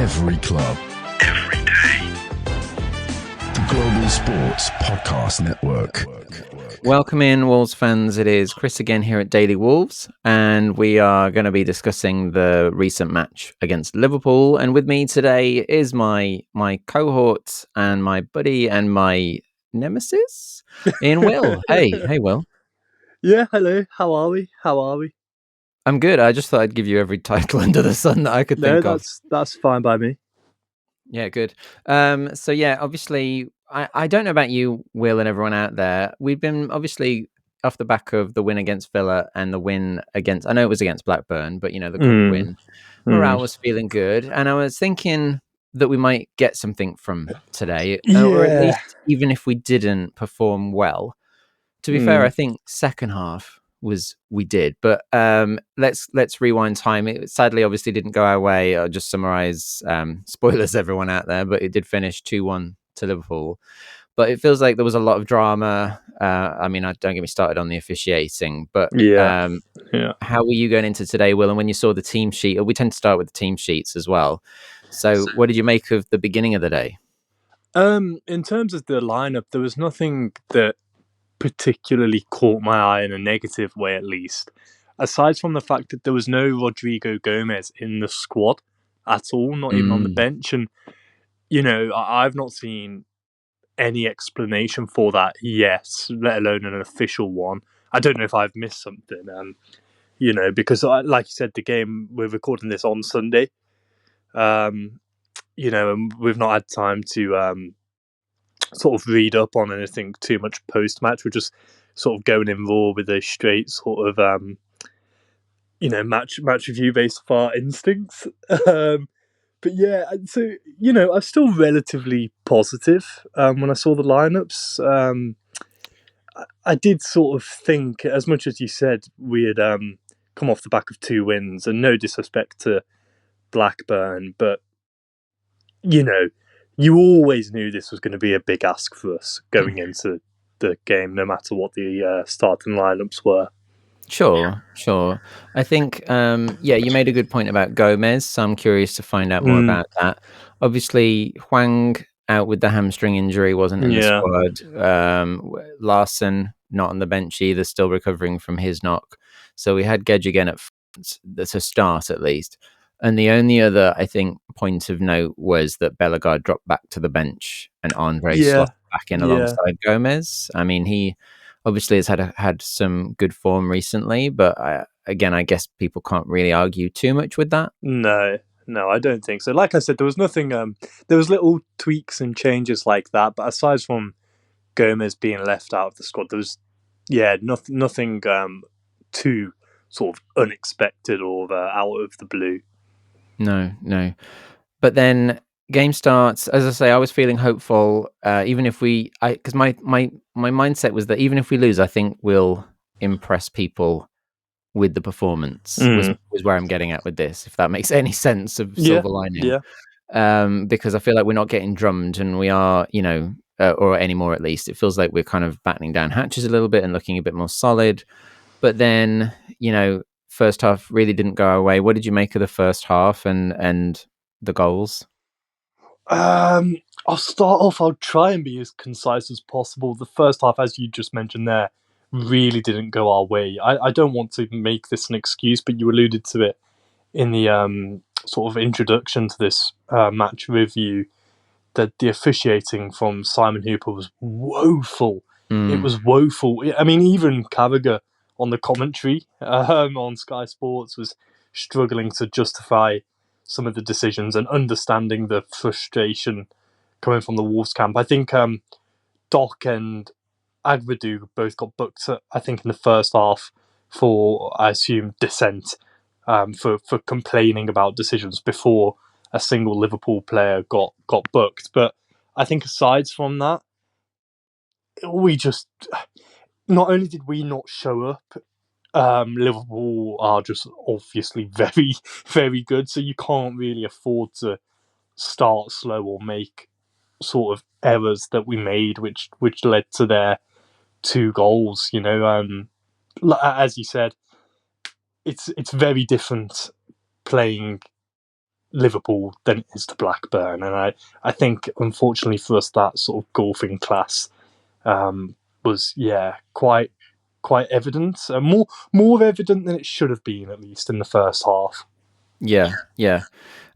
Every club. Every day. The Global Sports Podcast Network. Welcome in, Wolves fans. It is Chris again here at Daily Wolves, and we are going to be discussing the recent match against Liverpool. And with me today is my cohort and my buddy and my nemesis, in Will. Hey, Will. Yeah, hello. How are we? I'm good. I just thought I'd give you every title under the sun that I could think of. That's fine by me. Yeah, good. So yeah, obviously, I don't know about you, Will, and everyone out there. We've been obviously off the back of the win against Villa and the win against, I know it was against Blackburn, but the cup win. Morale was feeling good, and I was thinking that we might get something from today, or at least even if we didn't perform well. To be fair, I think second half we did, but let's rewind time. It sadly obviously didn't go our way. I'll just summarize spoilers everyone out there, but it did finish 2-1 to Liverpool. But it feels like there was a lot of drama. I don't get me started on the officiating, but how were you going into today, Will? And when you saw the team sheet, we tend to start with the team sheets as well. So what did you make of the beginning of the day? In terms of the lineup, there was nothing that particularly caught my eye in a negative way, at least. Aside from the fact that there was no Rodrigo Gomez in the squad at all, not even on the bench. And, I've not seen any explanation for that yet, let alone an official one. I don't know if I've missed something, because, like you said, the game, we're recording this on Sunday, and we've not had time to sort of read up on anything too much post-match. We're just sort of going in raw with a straight sort of, match review based off our instincts. But yeah, so, I'm still relatively positive when I saw the lineups. I did sort of think, as much as you said, we had come off the back of 2 wins, and no disrespect to Blackburn, but, you always knew this was going to be a big ask for us going into the game, no matter what the starting lineups were. Sure. I think, you made a good point about Gomez, so I'm curious to find out more about that. Obviously, Hwang out with the hamstring injury, wasn't in the squad. Larson not on the bench either, still recovering from his knock. So we had Gedge again at front, to start at least. And the only other, I think, point of note was that Bellegarde dropped back to the bench and Andre slotted back in alongside Gomez. I mean, he obviously has had some good form recently, but I guess people can't really argue too much with that. No, I don't think so. Like I said, there was nothing. There was little tweaks and changes like that, but aside from Gomez being left out of the squad, there was nothing too sort of unexpected or out of the blue. No. But then game starts. As I say, I was feeling hopeful. Even if because my mindset was that even if we lose, I think we'll impress people with the performance. Was where I'm getting at with this. If that makes any sense of silver lining. Because I feel like we're not getting drummed, and we are, or anymore at least. It feels like we're kind of battening down hatches a little bit and looking a bit more solid. But then, first half really didn't go our way. What did you make of the first half and the goals? I'll start off. I'll try and be as concise as possible. The first half, as you just mentioned there, really didn't go our way. I don't want to make this an excuse, but you alluded to it in the sort of introduction to this match review, that the officiating from Simon Hooper was woeful. It was woeful. I mean, even Carragher on the commentary on Sky Sports was struggling to justify some of the decisions and understanding the frustration coming from the Wolves camp. I think Doc and Agbedu both got booked, I think, in the first half for, I assume, dissent, for complaining about decisions before a single Liverpool player got booked. But I think aside from that, we just, not only did we not show up, Liverpool are just obviously very, very good, so you can't really afford to start slow or make sort of errors that we made, which led to their 2 goals. As you said, it's very different playing Liverpool than it is to Blackburn. And I think, unfortunately for us, that sort of golfing class was quite evident, more evident than it should have been, at least in the first half. Yeah.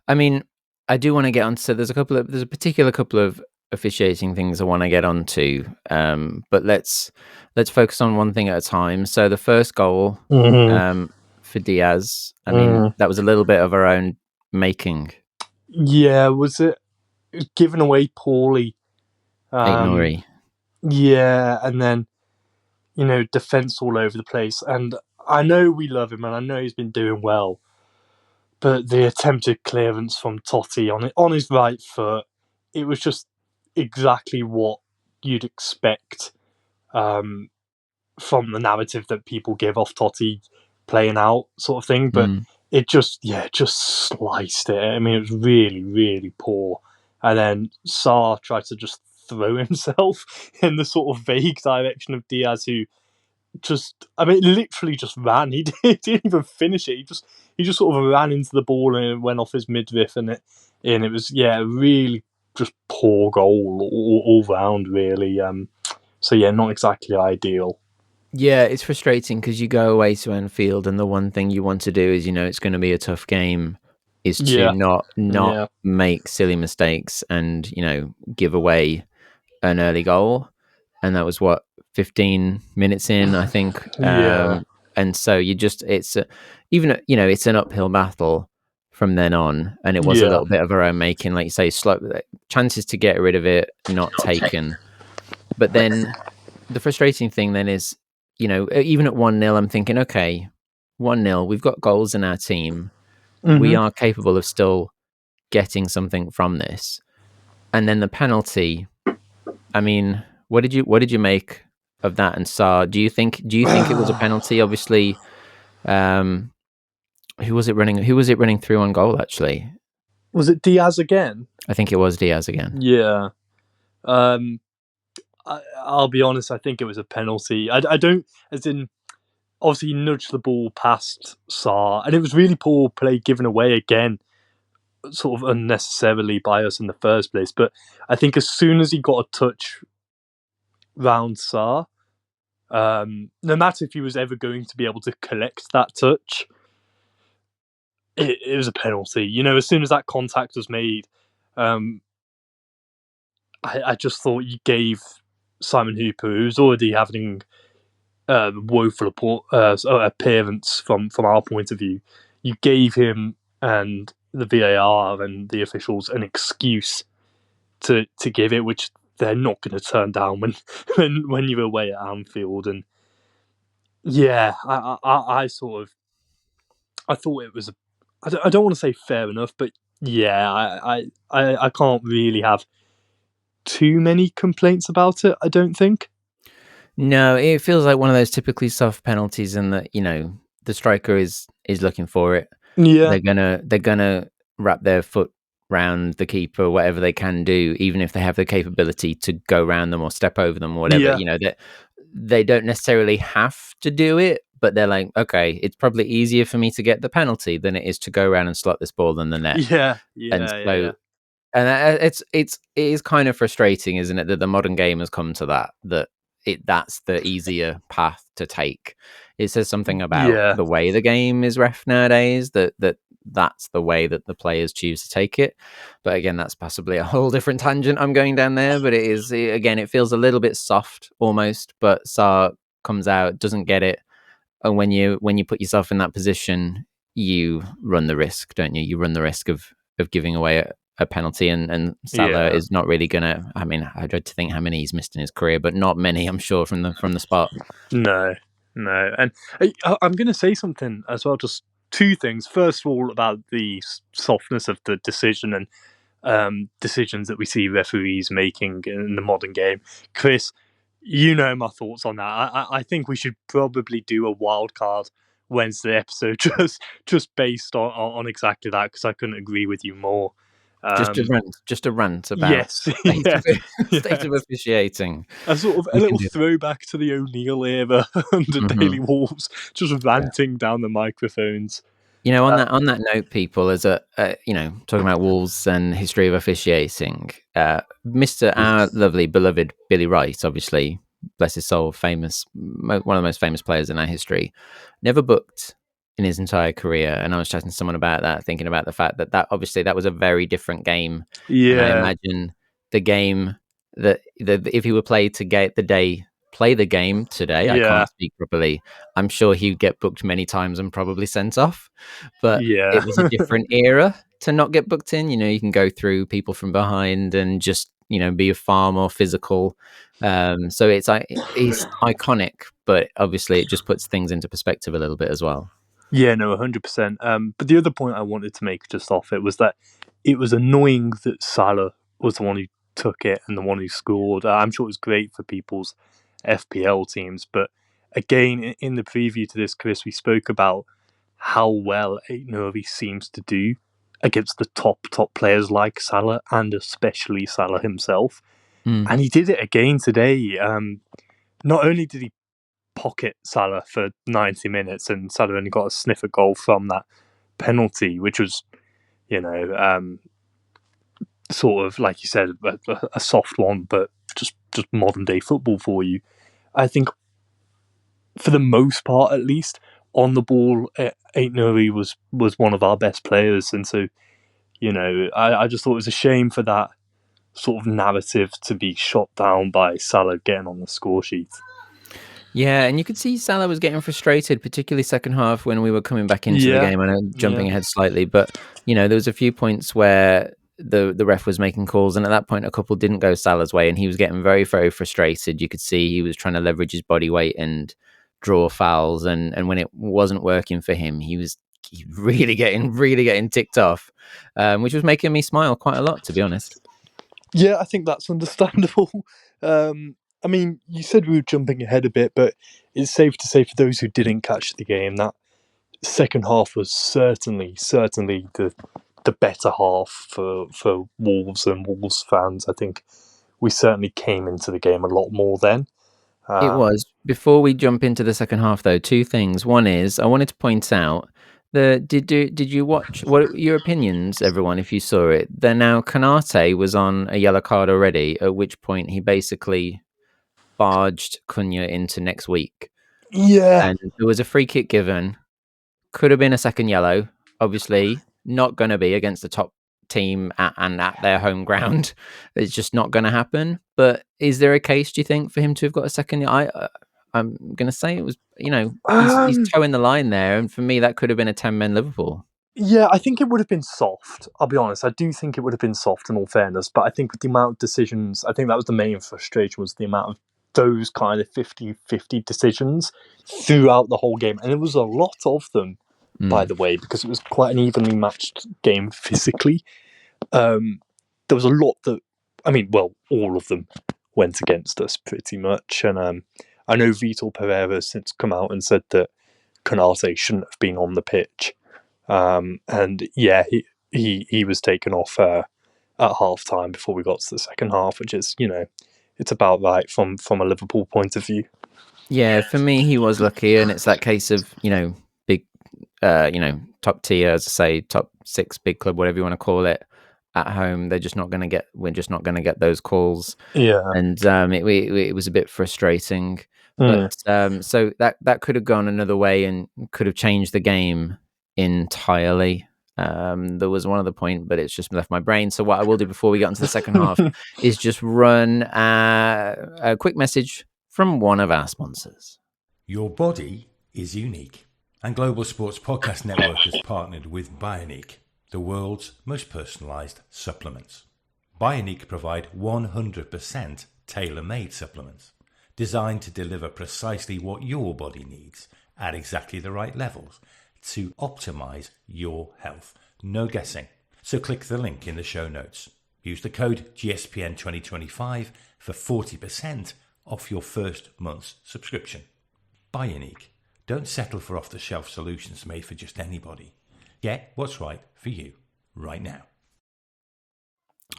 I mean, I do want to get on. So there's a particular couple of officiating things I want to get onto. But let's focus on one thing at a time. So the first goal for Diaz, I mean, that was a little bit of our own making. Yeah, was it given away poorly? Nori. Yeah, and then defense all over the place. And I know we love him, and I know he's been doing well. But the attempted clearance from Totti on his right foot, it was just exactly what you'd expect from the narrative that people give off Totti playing out, sort of thing. But it just sliced it. I mean, it was really, really poor. And then Sarr tried to just throw himself in the sort of vague direction of Diaz, who literally just ran. He didn't even finish it. He just sort of ran into the ball and it went off his midriff, and it was really just poor goal all round, really. So not exactly ideal. Yeah, it's frustrating because you go away to Anfield and the one thing you want to do is, it's going to be a tough game, is to not make silly mistakes and, give away an early goal. And that was 15 minutes in, I think. And so it's an uphill battle from then on. And it was a little bit of our own making, like you say, slow chances to get rid of it, not taken. But then the frustrating thing then is, even at 1-0, I'm thinking, okay, 1-0, we've got goals in our team. We are capable of still getting something from this. And then the penalty, I mean, what did you make of that? And Sarr, do you think it was a penalty? Obviously, who was it running through on goal, actually? Was it Diaz again? I think it was Diaz again. Yeah. I'll be honest, I think it was a penalty. I don't, as in, obviously he nudged the ball past Sarr, and it was really poor play given away again, sort of unnecessarily by us in the first place. But I think as soon as he got a touch round Sarr, no matter if he was ever going to be able to collect that touch, it was a penalty. As soon as that contact was made, I just thought you gave Simon Hooper, who's already having woeful appearance from our point of view, you gave him and the VAR and the officials an excuse to give it, which they're not going to turn down when you're away at Anfield. And I thought it was I don't want to say fair enough, but I can't really have too many complaints about it, I don't think. No, it feels like one of those typically soft penalties, and that the striker is looking for it. Yeah, they're gonna wrap their foot round the keeper, whatever they can do, even if they have the capability to go around them or step over them or whatever. That they don't necessarily have to do it, but they're like, okay, it's probably easier for me to get the penalty than it is to go around and slot this ball in the net. And it is kind of frustrating, isn't it, that the modern game has come to that's the easier path to take. It says something about the way the game is ref nowadays, that's the way that the players choose to take it. But again, that's possibly a whole different tangent I'm going down there. But it feels a little bit soft almost. But Sarr comes out, doesn't get it, and when you put yourself in that position, you run the risk, don't you? You run the risk of giving away a penalty, and Salah is not really gonna. I mean, I dread to think how many he's missed in his career, but not many, I'm sure, from the spot. No, and I'm going to say something as well. Just two things. First of all, about the softness of the decision and decisions that we see referees making in the modern game. Chris, you know my thoughts on that. I think we should probably do a wildcard Wednesday episode just based on exactly that, because I couldn't agree with you more. Just a rant about state of officiating. A little throwback to the O'Neill era under Daily Wolves, just ranting down the microphones. On that note, people, as talking about Wolves and history of officiating, our lovely beloved Billy Wright, obviously, bless his soul, famous, one of the most famous players in our history, never booked in his entire career. And I was chatting to someone about that, thinking about the fact that obviously that was a very different game. And I imagine the game that if he were played to get the day. Play the game today. I can't speak properly. I'm sure he'd get booked many times and probably sent off. But it was a different era to not get booked in. You can go through people from behind and just be far more physical. So it's iconic, but obviously it just puts things into perspective a little bit as well. Yeah, no, 100%. But the other point I wanted to make just off it was that it was annoying that Salah was the one who took it and the one who scored. I'm sure it was great for people's FPL teams, but again, in the preview to this, Chris, we spoke about how well Aït-Nouri seems to do against the top players like Salah, and especially Salah himself. And he did it again today. Not only did he pocket Salah for 90 minutes, and Salah only got a sniff of goal from that penalty, which was, sort of, like you said, a soft one, but just modern day football for you. I think, for the most part at least, on the ball, Aït-Nouri was one of our best players, and so, I just thought it was a shame for that sort of narrative to be shot down by Salah getting on the score sheet. Yeah, and you could see Salah was getting frustrated, particularly second half when we were coming back into the game. I know, jumping ahead slightly, but there was a few points where the ref was making calls, and at that point a couple didn't go Salah's way, and he was getting very, very frustrated. You could see he was trying to leverage his body weight and draw fouls, and when it wasn't working for him, he was really getting ticked off, which was making me smile quite a lot, to be honest. Yeah, I think that's understandable. I mean, you said we were jumping ahead a bit, but it's safe to say for those who didn't catch the game, that second half was certainly the better half for Wolves and Wolves fans. I think we certainly came into the game a lot more then. It was. Before we jump into the second half, though, two things. One is I wanted to point out did you watch, what are your opinions, everyone, if you saw it? Then now Konate was on a yellow card already, at which point he basically barged Cunha into next week. Yeah. And there was a free kick given. Could have been a second yellow. Obviously, not going to be against the top team at their home ground. It's just not going to happen. But is there a case, do you think, for him to have got a second? I'm going to say it was, he's towing the line there. And for me, that could have been a 10-man Liverpool. Yeah, I think it would have been soft. I'll be honest. I do think it would have been soft, in all fairness. But I think with the amount of decisions, I think that was the main frustration, was the amount of those kind of 50-50 decisions throughout the whole game. And it was a lot of them, by the way, because it was quite an evenly matched game physically. There was a lot that, all of them went against us pretty much. And I know Vitor Pereira has since come out and said that Konate shouldn't have been on the pitch. And yeah, he was taken off at half time before we got to the second half, which is, it's about right from a Liverpool point of view. Yeah, for me, he was lucky, and it's that case of, big, top tier, as I say, top 6 big club, whatever you want to call it, at home. We're just not going to get those calls. Yeah. And it was a bit frustrating. But so that could have gone another way and could have changed the game entirely. There was one other point, but it's just left my brain. So what I will do before we get into the second half is just run a quick message from one of our sponsors. Your body is unique, and Global Sports Podcast Network has partnered with Bioniq, the world's most personalized supplements. Bioniq provide 100% tailor-made supplements designed to deliver precisely what your body needs at exactly the right levels to optimize your health. No guessing. So click the link in the show notes. Use the code GSPN2025 for 40% off your first month's subscription. Bioniq. Don't settle for off-the-shelf solutions made for just anybody. Get what's right for you right now.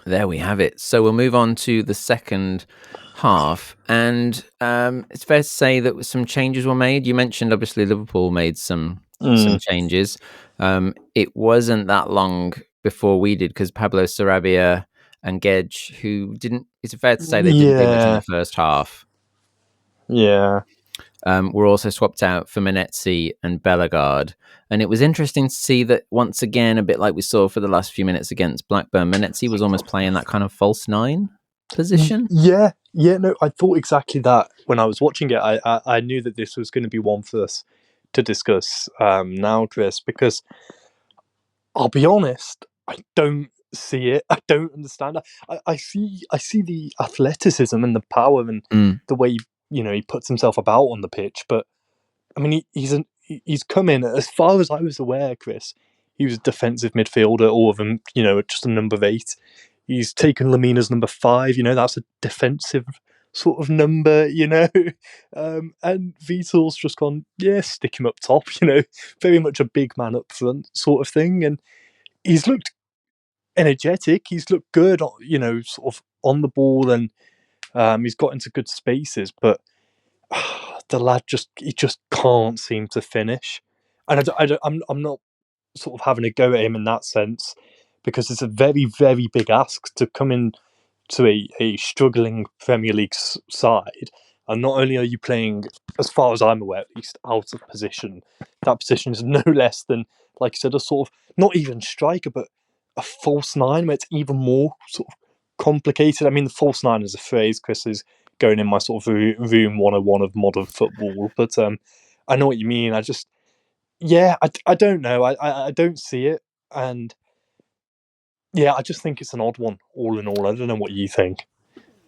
There we have it. So we'll move on to the second half, and it's fair to say that some changes were made. You mentioned obviously Liverpool made some some changes. It wasn't that long before we did, because Pablo Sarabia and Gedge, who didn't, it's fair to say they didn't do much in the first half. Yeah. Were also swapped out for Munetsi and Bellegarde. And it was interesting to see that once again, a bit like we saw for the last few minutes against Blackburn, Munetsi was almost playing that kind of false nine position. Yeah, no, I thought exactly that when I was watching it. I knew that this was going to be one for us to discuss now, Chris, because I'll be honest, I don't see it. I don't understand. I see the athleticism and the power and the way he puts himself about on the pitch, but I mean he's come in, as far as I was aware, Chris. He was a defensive midfielder, all of them, just a number 8. He's taken Lamina's number 5. That's a defensive sort of number. And Vital's just gone, stick him up top. Very much a big man up front sort of thing, and he's looked energetic. He's looked good, sort of on the ball, and he's got into good spaces, but the lad just can't seem to finish. And I'm not sort of having a go at him in that sense, because it's a very, very big ask to come in to a struggling Premier League side, and not only are you playing, as far as I'm aware, at least, out of position. That position is no less than, like I said, a sort of not even striker, but a false 9, where it's even more sort of complicated. I mean, the false 9 is a phrase, Chris, is going in my sort of room 101 of modern football, but I know what you mean. I don't know. I don't see it, and I just think it's an odd one, all in all. I don't know what you think.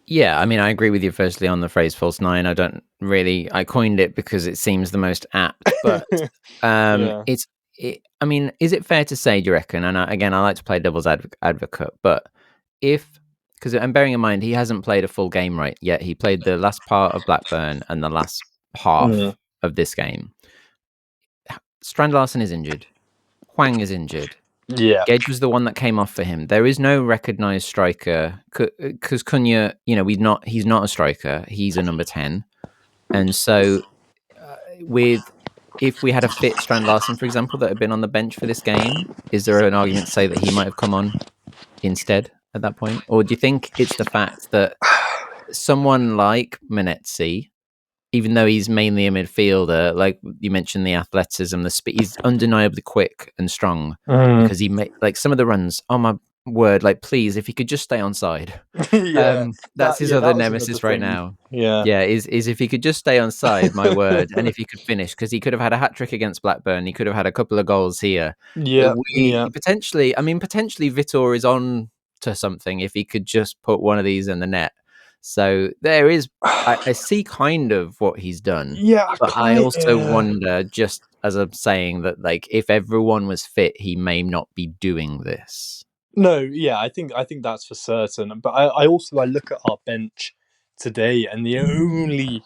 Yeah, I mean, I agree with you firstly on the phrase false 9. I coined it because it seems the most apt, but I mean, is it fair to say, do you reckon? And again, I like to play devil's advocate, but and bearing in mind, he hasn't played a full game right yet. He played the last part of Blackburn and the last half of this game. Strand Larsen is injured. Hwang is injured. Yeah. Gedge was the one that came off for him. There is no recognised striker, because Cunha, he's not a striker. He's a number 10. And so if we had a fit Strand Larsen, for example, that had been on the bench for this game, is there an argument to say that he might have come on instead at that point? Or do you think it's the fact that someone like Munetsi, even though he's mainly a midfielder, like you mentioned, the athleticism, the speed, he's undeniably quick and strong, because he made like some of the runs. Oh my word! Like, please, if he could just stay on side. That's his other nemesis right now. Is if he could just stay on side. My word! And if he could finish, because he could have had a hat trick against Blackburn, he could have had a couple of goals here. Potentially. I mean, potentially Vitor is on to something if he could just put one of these in the net. So there is, I see kind of what he's done. But I also wonder, just as I'm saying, that like if everyone was fit, he may not be doing this. No, I think that's for certain. But I look at our bench today, and the only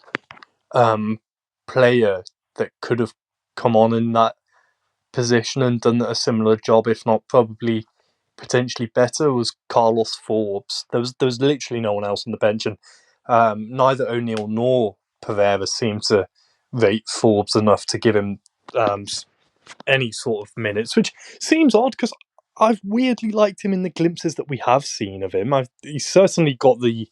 player that could have come on in that position and done a similar job, if not probably potentially better, was Carlos Forbes. There was literally no one else on the bench, and neither O'Neill nor Pereira seemed to rate Forbes enough to give him any sort of minutes, which seems odd, because I've weirdly liked him in the glimpses that we have seen of him. He's certainly got the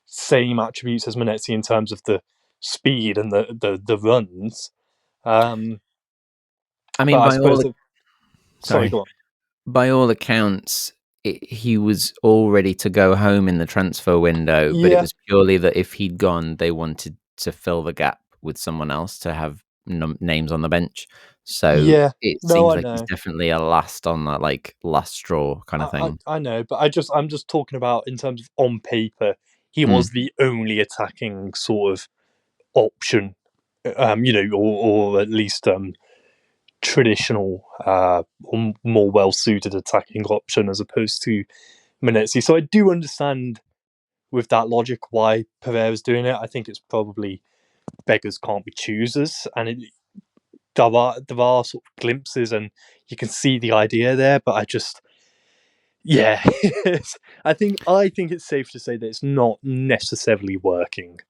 same attributes as Munetsi in terms of the speed and the runs. I mean, go on. By all accounts, he was all ready to go home in the transfer window, but it was purely that if he'd gone, they wanted to fill the gap with someone else to have names on the bench. So it seems like he's definitely a last straw kind of thing. I know, but I'm just talking about in terms of on paper, he was the only attacking sort of option, or at least traditional, more well-suited attacking option as opposed to Munetsi. So I do understand with that logic why Pereira's doing it. I think it's probably beggars can't be choosers, and there are sort of glimpses, and you can see the idea there. But I just, I think it's safe to say that it's not necessarily working.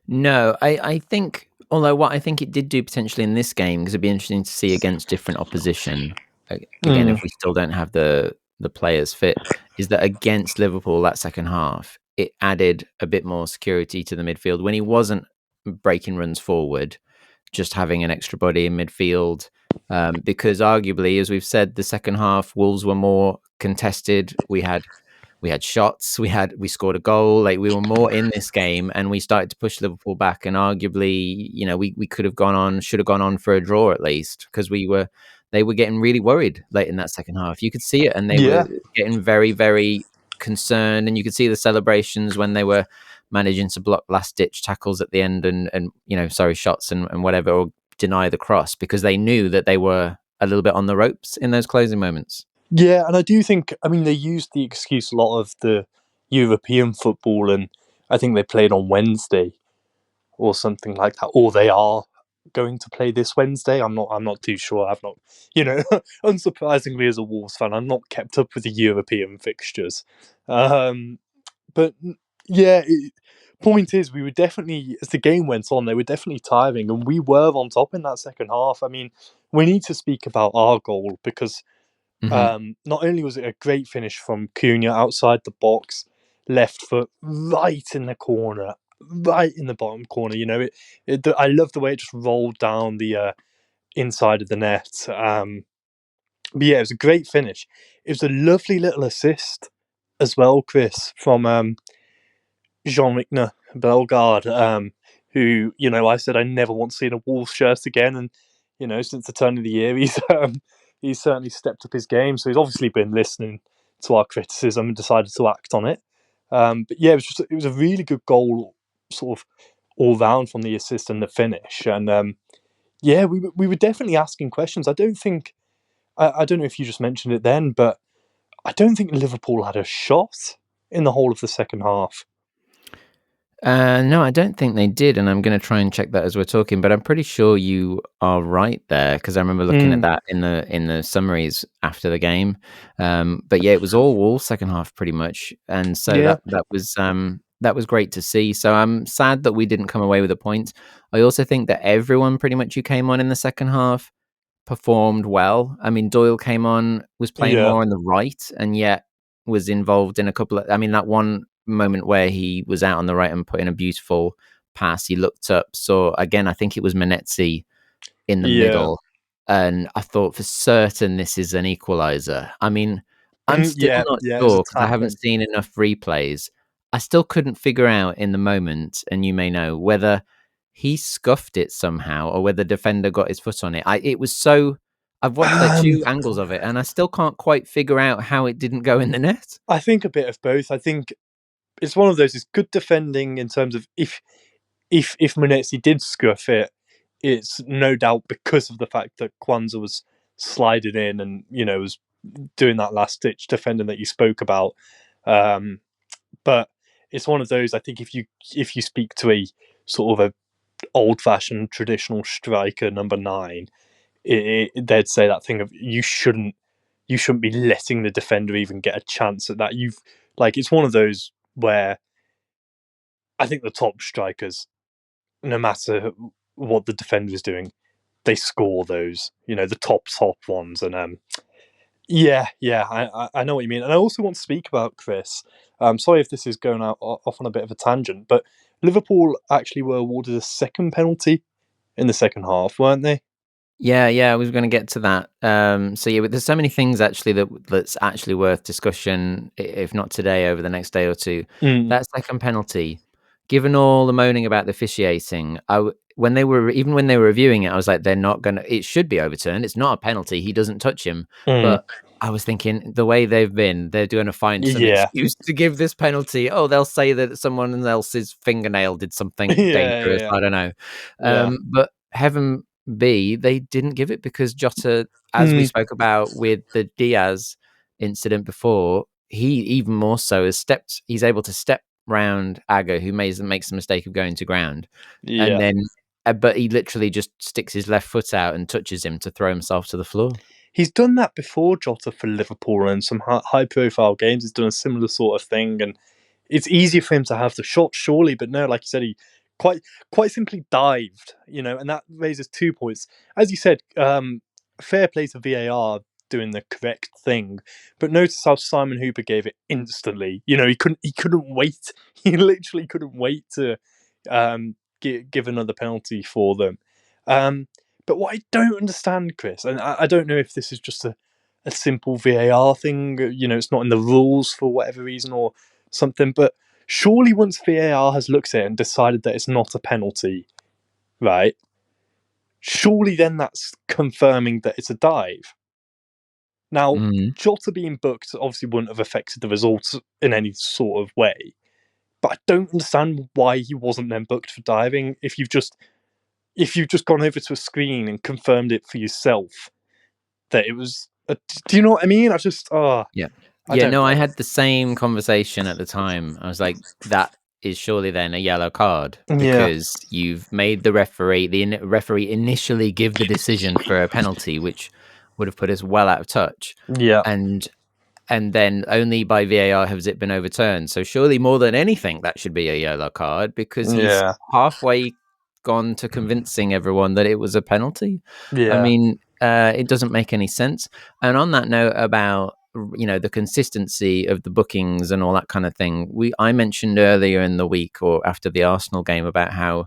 No, I think Although what I think it did do potentially in this game, because it'd be interesting to see against different opposition, again, if we still don't have the players fit, is that against Liverpool that second half, it added a bit more security to the midfield when he wasn't breaking runs forward, just having an extra body in midfield. Because arguably, as we've said, the second half, Wolves were more contested. We had shots, we scored a goal, like we were more in this game, and we started to push Liverpool back. And arguably, we should have gone on for a draw at least, because they were getting really worried late in that second half. You could see it, and they were getting very, very concerned, and you could see the celebrations when they were managing to block last ditch tackles at the end and shots and whatever, or deny the cross, because they knew that they were a little bit on the ropes in those closing moments. Yeah, and I do think, they used the excuse a lot of the European football, and I think they played on Wednesday or something like that, or they are going to play this Wednesday. I'm not too sure. I've not, unsurprisingly as a Wolves fan, I'm not kept up with the European fixtures. But yeah, point is, we were definitely, as the game went on, they were definitely tiring, and we were on top in that second half. We need to speak about our goal, because not only was it a great finish from Cunha outside the box, left foot right in the corner, right in the bottom corner. I love the way it just rolled down the inside of the net. But yeah, it was a great finish. It was a lovely little assist as well, Chris, from Jean-Luc Bellegarde, who, I said I never want to see in a Wolves shirt again, and since the turn of the year, he's certainly stepped up his game. So he's obviously been listening to our criticism and decided to act on it. But yeah, it was a really good goal, sort of all round, from the assist and the finish. And yeah, we were definitely asking questions. I don't know if you just mentioned it then, but I don't think Liverpool had a shot in the whole of the second half. No, I don't think they did, and I'm going to try and check that as we're talking. But I'm pretty sure you are right there, because I remember looking at that in the summaries after the game. But yeah, it was all Wolves second half pretty much, and so that was great to see. So I'm sad that we didn't come away with a point. I also think that everyone pretty much who came on in the second half performed well. Doyle came on, was playing more on the right, and yet was involved in a couple of. That one moment where he was out on the right and put in a beautiful pass. He looked up, so again, I think it was Munetsi in the middle, and I thought for certain this is an equalizer. I'm still not sure, because I haven't seen enough replays. I still couldn't figure out in the moment, and you may know, whether he scuffed it somehow or whether the defender got his foot on it. I've watched two angles of it, and I still can't quite figure out how it didn't go in the net. I think a bit of both. I think it's one of those. It's good defending in terms of if Munetsi did scuff it, it's no doubt because of the fact that Kwanzaa was sliding in and was doing that last ditch defending that you spoke about. But it's one of those. I think if you speak to a sort of a old fashioned traditional striker, number 9, they'd say that thing of you shouldn't be letting the defender even get a chance at that. It's one of those where I think the top strikers, no matter what the defender is doing, they score those, the top ones. And I know what you mean. And I also want to speak about, Chris, sorry if this is going off on a bit of a tangent, but Liverpool actually were awarded a second penalty in the second half, weren't they? Yeah, I was going to get to that. So yeah, there's so many things actually that's actually worth discussion, if not today, over the next day or two. That second penalty, given all the moaning about the officiating, when they were reviewing it, I was like, it should be overturned. It's not a penalty. He doesn't touch him. But I was thinking, the way they're going to find some excuse to give this penalty. Oh, they'll say that someone else's fingernail did something dangerous. I don't know. But heaven be, they didn't give it, because Jota, as we spoke about with the Diaz incident before, he even more so he's able to step round Agger, who makes the mistake of going to ground, and then but he literally just sticks his left foot out and touches him to throw himself to the floor. He's done that before, Jota, for Liverpool, and some high profile games. He's done a similar sort of thing, and it's easier for him to have the shot, surely, but no, like you said, he quite simply dived, and that raises 2 points. As you said, fair play to VAR doing the correct thing, but notice how Simon Hooper gave it instantly. He couldn't wait. He literally couldn't wait to give another penalty for them. But what I don't understand, Chris, and I don't know if this is just a simple VAR thing, it's not in the rules for whatever reason or something, but surely once VAR has looked at it and decided that it's not a penalty, right? Surely then that's confirming that it's a dive. Now, Jota being booked obviously wouldn't have affected the results in any sort of way, but I don't understand why he wasn't then booked for diving if you've just gone over to a screen and confirmed it for yourself that it was. Do you know what I mean? I had the same conversation at the time. I was like, that is surely then a yellow card because you've made the referee initially give the decision for a penalty, which would have put us well out of touch. Yeah. And then only by VAR has it been overturned. So surely more than anything, that should be a yellow card because he's halfway gone to convincing everyone that it was a penalty. Yeah. I mean, it doesn't make any sense. And on that note about the consistency of the bookings and all that kind of thing, I mentioned earlier in the week or after the Arsenal game about how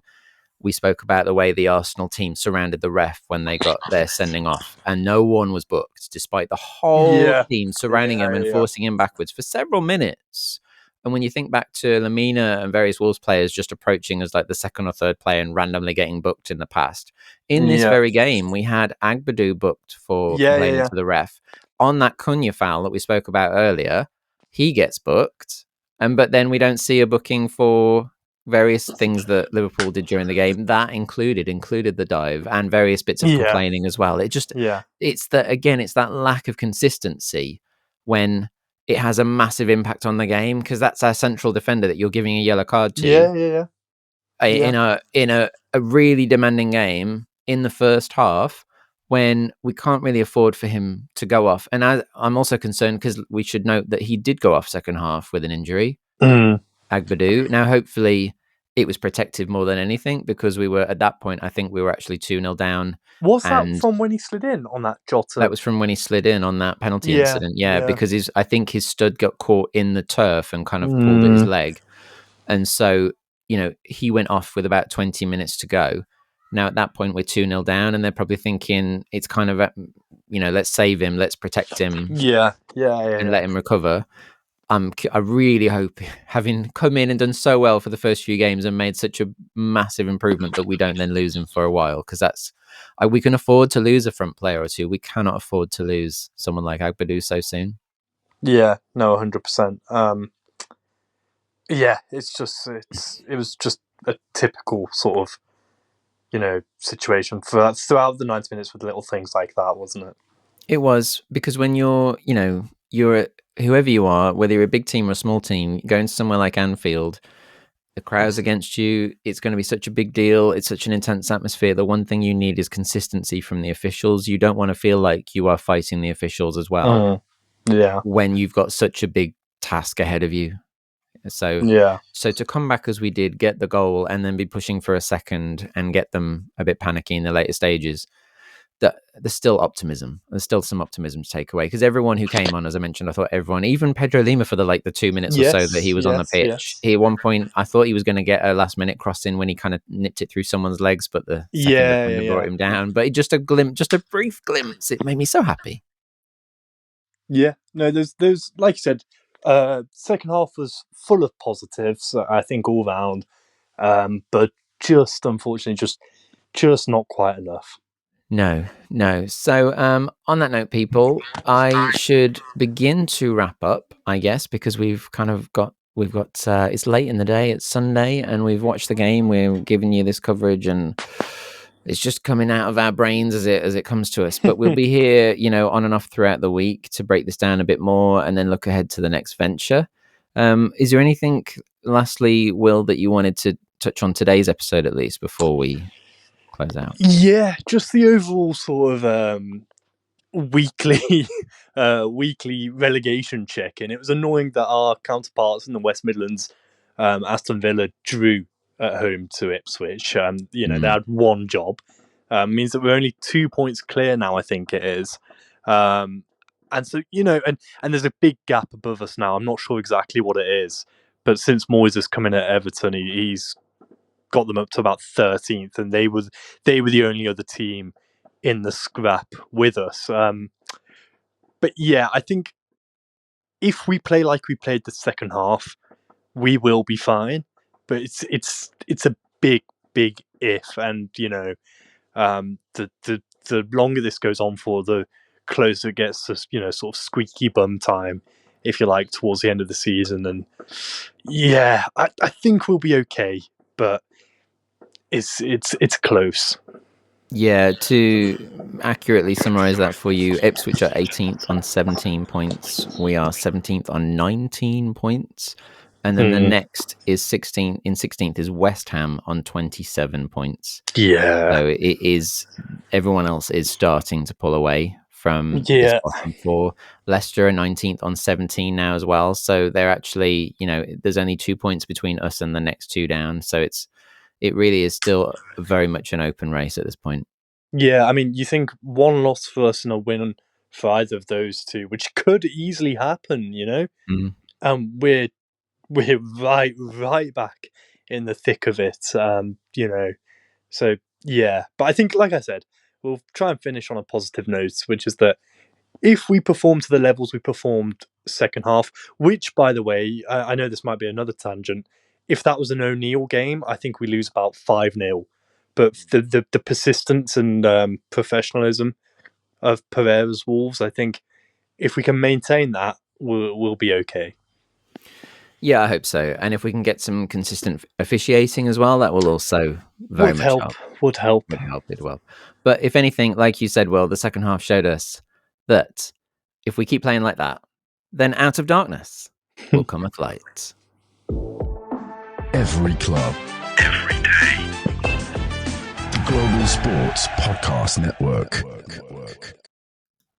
we spoke about the way the Arsenal team surrounded the ref when they got their sending off, and no one was booked, despite the whole team surrounding him and forcing him backwards for several minutes. And when you think back to Lamina and various Wolves players just approaching as like the second or third player and randomly getting booked in the past, in this very game, we had Agbadu booked for complaining to the ref. On that Cunha foul that we spoke about earlier, he gets booked, but then we don't see a booking for various things that Liverpool did during the game. That included the dive and various bits of complaining as well. It's that lack of consistency when it has a massive impact on the game, because that's our central defender that you're giving a yellow card to. In a really demanding game in the first half, when we can't really afford for him to go off. And I'm also concerned because we should note that he did go off second half with an injury. Agbadu. Now, hopefully, it was protective more than anything, because we were at that point, I think we were actually 2-0 down. Was that from when he slid in on that Jota? That was from when he slid in on that penalty incident. Because I think his stud got caught in the turf and kind of pulled at his leg. And so, he went off with about 20 minutes to go. Now, at that point, we're 2-0 down, and they're probably thinking it's kind of, let's save him, let's protect him. And let him recover. I really hope, having come in and done so well for the first few games and made such a massive improvement, that we don't then lose him for a while, because we can afford to lose a front player or two. We cannot afford to lose someone like Agbadu so soon. Yeah, no, 100%. It was just a typical sort of, situation throughout the 90 minutes with little things like that, wasn't it? It was, because when you're whoever you are, whether you're a big team or a small team, going to somewhere like Anfield, the crowd's against you, it's going to be such a big deal, it's such an intense atmosphere. The one thing you need is consistency from the officials. You don't want to feel like you are fighting the officials as well. When you've got such a big task ahead of you. So to come back as we did, get the goal, and then be pushing for a second and get them a bit panicky in the later stages, there's still optimism. There's still some optimism to take away, because everyone who came on, as I mentioned, I thought even Pedro Lima for the 2 minutes or so that he was on the pitch. He, at one point, I thought he was going to get a last minute crossing when he kind of nipped it through someone's legs, but the second brought him down. But just a brief glimpse. It made me so happy. Yeah, no, there's like you said, second half was full of positives, I think, all round, but just unfortunately, just not quite enough. No. So on that note, people, I should begin to wrap up, I guess, because we've got it's late in the day, it's Sunday, and we've watched the game. We're giving you this coverage, and it's just coming out of our brains as it comes to us. But we'll be here, on and off throughout the week to break this down a bit more and then look ahead to the next venture. Is there anything, lastly, Will, that you wanted to touch on today's episode, at least, before we close out? Yeah, just the overall sort of weekly relegation check-in. It was annoying that our counterparts in the West Midlands, Aston Villa, drew at home to Ipswich. They had one job. Means that we're only 2 points clear now, I think it is. And so, and there's a big gap above us now. I'm not sure exactly what it is, but since Moyes has come in at Everton, he's got them up to about 13th, and they were the only other team in the scrap with us. But yeah, I think if we play like we played the second half, we will be fine. But it's a big if, and the longer this goes on for, the closer it gets to sort of squeaky bum time, if you like, towards the end of the season. And yeah, I think we'll be okay, but it's close. Yeah, to accurately summarise that for you, Ipswich are 18th on 17 points. We are 17th on 19 points. And then the next is 16th is West Ham on 27 points. Yeah. So it is, everyone else is starting to pull away from this bottom four. Leicester are 19th on 17 now as well. So they're actually, there's only 2 points between us and the next two down. So it really is still very much an open race at this point. Yeah, I mean, you think one loss for us and a win for either of those two, which could easily happen, and we're right back in the thick of it, So yeah, but I think, like I said, we'll try and finish on a positive note, which is that if we perform to the levels we performed second half, which, by the way, I know this might be another tangent, if that was an O'Neill game, I think we lose about 5-0. But the persistence and professionalism of Pereira's Wolves, I think if we can maintain that, we'll be okay. Yeah, I hope so. And if we can get some consistent officiating as well, that will also very much help. Would help. It will. But if anything, like you said, Will, the second half showed us that if we keep playing like that, then out of darkness will come a light. Every club, every day. The Global Sports Podcast Network.